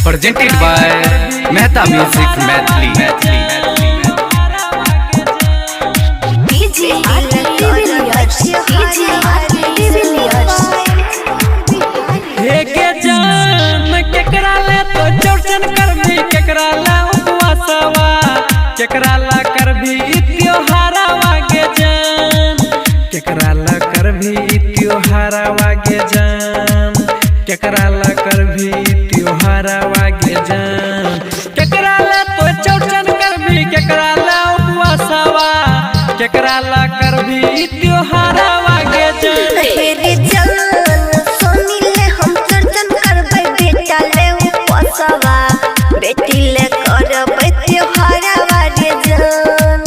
presented by Mehta Music Maithili। केकरा ले तो चौरचन करबी, केकरा ला उपवासवा, केकरा ला करबी त्योहारवा के जान, केकरा ला करबी त्योहारवा के जान, केकरा ला करबी त्योहारवा के जान, केकरा ला तो चौरचन करबी, केकरा ला उपवासवा, केकरा ला करबी त्योहारवा के जान। बेटी ले करबै त्योहारवा रे जान,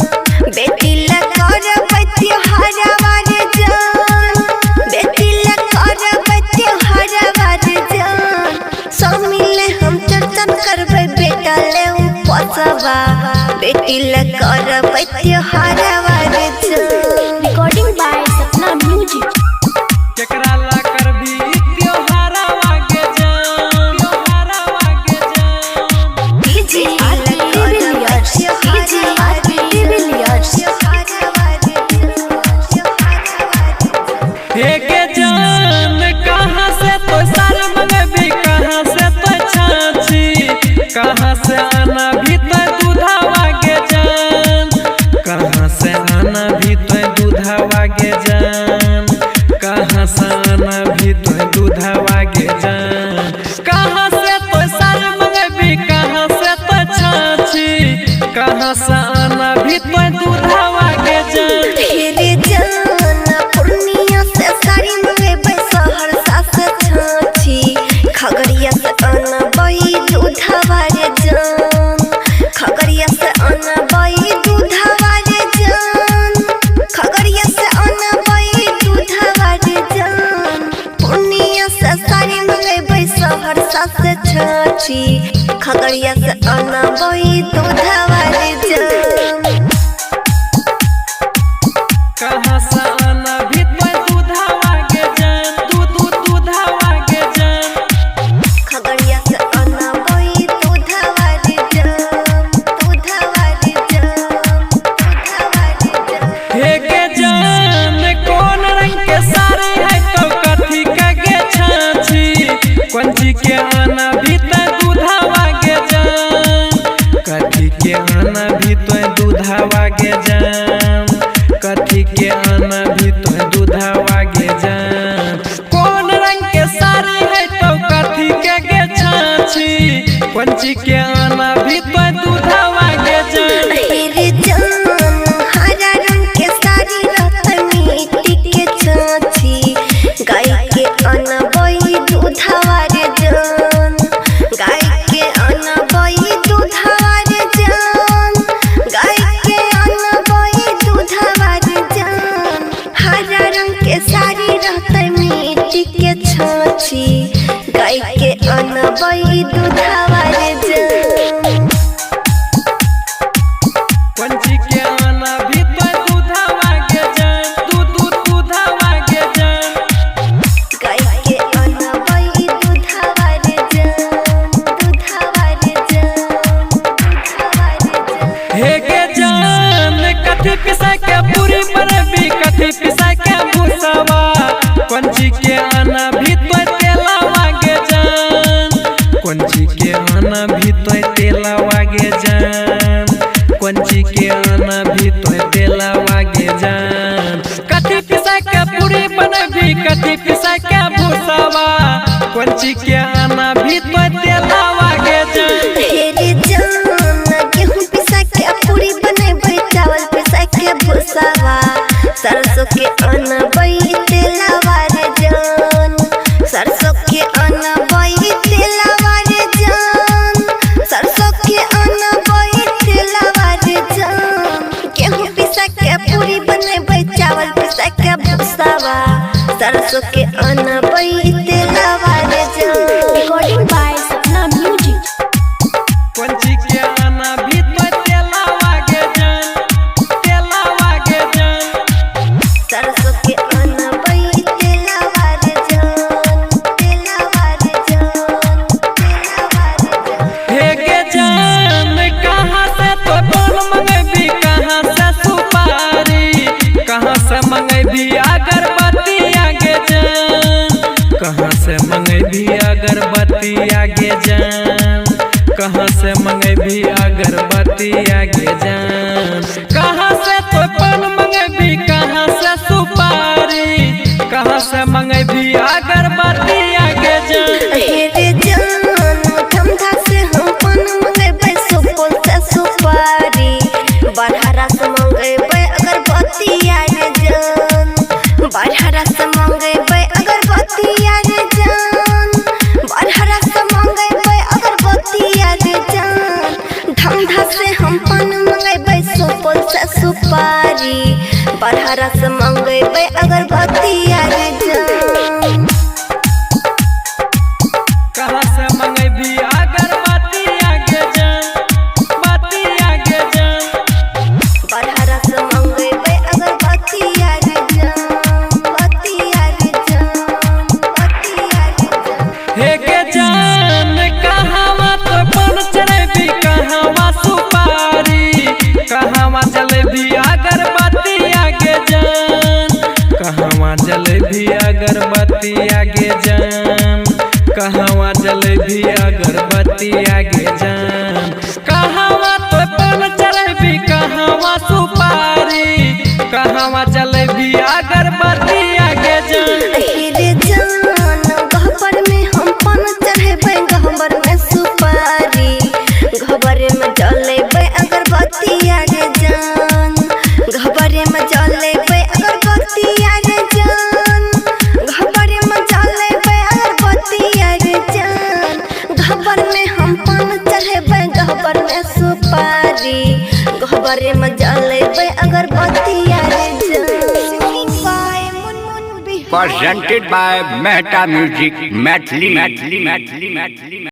बेटी ले करबै त्योहारवा रे जान, बेटी ले करबै त्योहारवा रे जान। सब मिले हम चर्चन करबै बेटा ले उपवासवा, बेटी ले करबै त्योहारवा रे जान। Recording by Sapna music. केकरा ला करबी त्योहारवा के जान, त्योहारवा के जान। के जान कहाँ से तो साल मंगबी, कहाँ से तो छाछी, कहाँ से आना भी तो दूधवा के जान, कहाँ से आना भी तो दूधवा के जान, कहाँ से आना भी तो दूधवा के जान। कहाँ से तो साल मंगबी, कहाँ से तो छाछी, कहाँ से आना भी तो दूधवा के जान। खगड़िया से आना बई दूधवा रे जान, खगड़िया से आना बई दूधवा रे जान, खगड़िया से आना बई दूधवा रे जान। पूर्णिया से साड़ी मंगेबै सहरसा से छाछी, खगड़िया से आना बई दूधवा रे जान। कहाँ से आना भी तो दूधवा के जान, दूधवा के जान। खगड़िया से आना बई दूधवा रे जान, दूधवा रे जान, दूधवा रे जान। के जान कौन रंग के साड़ी है तो कथी के छाछी, कंची के आना भी तो दूधवा के जान, कथी के आना भी तो दूधवा के जान, कथी के आना भी तो दूधवा के जान। कौन रंग के साड़ी है तो कथी के छाछी, कंची के आना भी तो दूधवा के जान। रे जान हरा रंग के साड़ी रहतै मिट्टी के छाछी, गाय के आना बई दूधवा रे जान, गाय के आना बई दूधवा रे जान, गाय के आना बई दूधवा रे जान। हरा रंग के साड़ी रहतै मिट्टी के छाछी, गाय के आना बई दूधवा रे जान। पंछी के आना भी तो दूधवा के जान, दूधवा के जान। गाय के आना बई दूधवा रे जान, दूधवा रे जान, दूधवा रे जान। के जान कथी पिसा के पूरी बनबी, कथी पिसा के भूसवा, पंछी के आना भी तो तेलवा के जान, पंछी के आना भी तो तेलवा के जान, पंछी के आना भी तो तेलवा के जान। कथी पिसा के पूरी बनबी, कथी पिसा के भूसवा, पंछी के आना भी तो तेलवा के जान। रे जान गेहूं पिसा के पूरी बनेबै, चावल पिसा के भूसावा, सरसों के आना बई तेलवा रे जान, सरसों के आना बई तेलवा रे जान, सरसों के आना बई तेलवा रे जान। गेहूं पिसा के पूरी बनेबै, चावल पिसा के भूसावा, सरसों के आना बई तेलवा रे जान। Recording by Sapna music. पंछी के आना भी तो तेलवा के जान, तेलवा के जान। सरसों के आना बई तेलवा रे जान, तेलवा रे जान, तेलवा रे जान। कहाँ से मंगेबी अगरबत्ती आगे जान, कहाँ से मंगेबी अगरबत्ती आगे जान, कहाँ से तो पान मंगेबी, कहाँ से सुपारी, कहाँ से मंगेबी अगरबत्ती आगे जान। हे रे जान ठंडा से हम पान मंगेबै सुपौल से सुपारी, बरहरा से मंगेबै अगरबत्ती आगे जान, बरहरा से मंगेबै अगरबत्ती आगे जान, बरहरा से मंगेबै अगरबत्ती आगे जान। ठंडा से हम पान मंगेबै सुपौल से सुपारी, बरहरा से मंगेबै अगरबत्ती आगे जान। कहाँ से मंगेबी अगरबत्ती आगे जान, बत्ती आगे जान, बरहरा से मंगेबै अगरबत्ती आगे जान, बत्ती आगे जान, बत्ती आगे जान। हे के जान कहवा तो पान चढ़ेबी, कहवा सुपारी, कहवा जलेबी अगरबत्ती आगे जान, कहवा जलेबी अगरबत्ती आगे जान, कहवा जलेबी अगरबत्ती आगे जान, कहवा तो पान चढ़ेबी, कहवा सुपारी, कहवा जलेबी अगरबत्ती आगे जान। हे रे जान गहबर में हम पान चढ़ेबै, गहबर में सुपारी, गहबर में जलेबै अगरबत्ती आगे जान, गहबर में जलेबै अगरबत्ती आगे जान, गहबर में जलेबै अगरबत्ती आगे जान। गहबर में हम पान चढ़ेबै, गहबर में सुपारी, गहबर में जलेबै अगरबत्ती आगे जान। Presented by Mehta Music Medley.